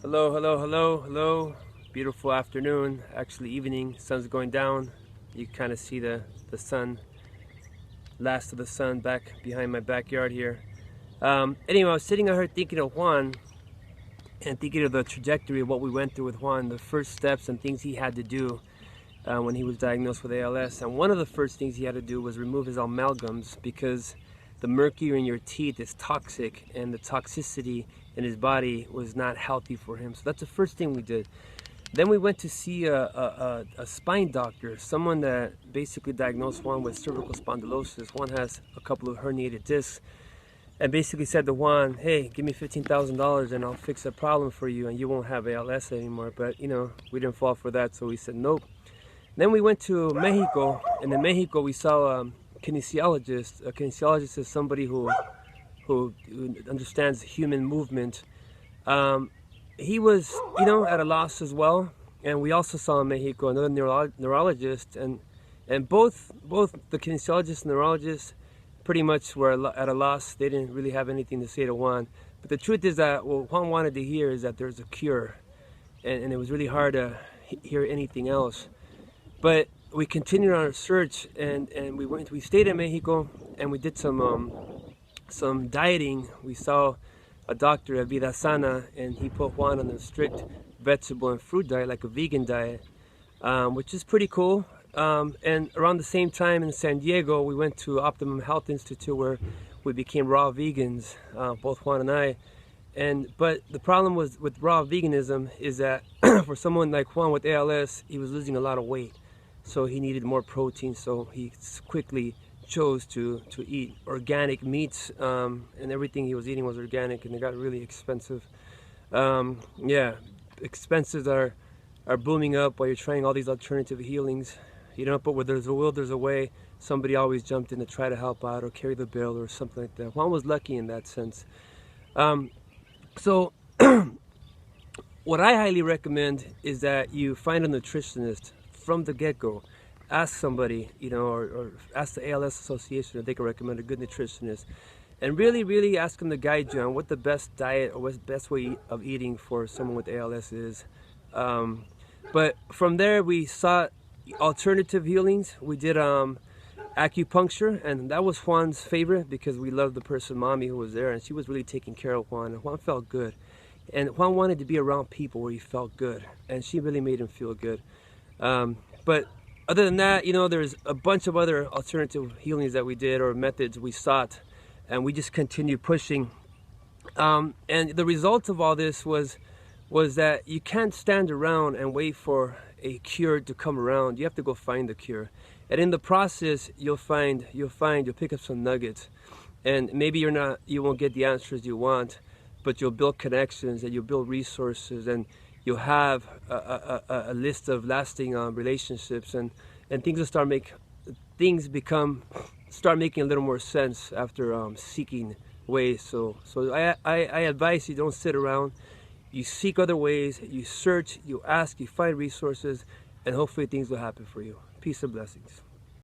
Hello, hello, hello, hello. Beautiful afternoon, actually evening. Sun's going down. You kind of see the sun, last of the sun back behind my backyard here. Anyway, I was sitting out here thinking of Juan and thinking of the trajectory of what we went through with Juan, the first steps and things he had to do when he was diagnosed with ALS. And one of the first things he had to do was remove his amalgams because the mercury in your teeth is toxic, and the toxicity in his body was not healthy for him. So that's the first thing we did. Then we went to see a spine doctor, someone that basically diagnosed Juan with cervical spondylosis. Juan has a couple of herniated discs, and basically said to Juan, hey, give me $15,000 and I'll fix a problem for you and you won't have ALS anymore. But, we didn't fall for that, so we said nope. Then we went to Mexico, and in Mexico we saw a kinesiologist. A kinesiologist is somebody who understands human movement. He was, at a loss as well. And we also saw in Mexico another neurologist, and both the kinesiologist and neurologist pretty much were at a loss. They didn't really have anything to say to Juan. But the truth is that what Juan wanted to hear is that there's a cure, and it was really hard to hear anything else. But we continued our search, and we stayed in Mexico, and we did some dieting. We saw a doctor at Vida Sana, and he put Juan on a strict vegetable and fruit diet, like a vegan diet, which is pretty cool. And around the same time in San Diego, we went to Optimum Health Institute, where we became raw vegans, both Juan and I. But the problem with raw veganism is that for someone like Juan with ALS, he was losing a lot of weight. So he needed more protein, so he quickly chose to eat organic meats, and everything he was eating was organic, and it got really expensive. Expenses are booming up while you're trying all these alternative healings. But where there's a will, there's a way. Somebody always jumped in to try to help out or carry the bill or something like that. Juan was lucky in that sense. So what I highly recommend is that you find a nutritionist from the get-go. Ask somebody, or ask the ALS Association if they can recommend a good nutritionist, and really ask them to guide you on what the best diet or what's the best way of eating for someone with ALS is. But from there, we sought alternative healings. We did acupuncture, and that was Juan's favorite because we loved the person, Mommy, who was there, and she was really taking care of Juan, and Juan felt good. And Juan wanted to be around people where he felt good, and she really made him feel good. But other than that, there's a bunch of other alternative healings that we did, or methods we sought, and we just continued pushing. And the result of all this was that you can't stand around and wait for a cure to come around. You have to go find the cure. And in the process, you'll pick up some nuggets. And maybe you won't get the answers you want, but you'll build connections, and you'll build resources, and you'll have a list of lasting relationships, and things will start making a little more sense after seeking ways. So I advise you, don't sit around. You seek other ways, you search, you ask, you find resources, and hopefully things will happen for you. Peace and blessings.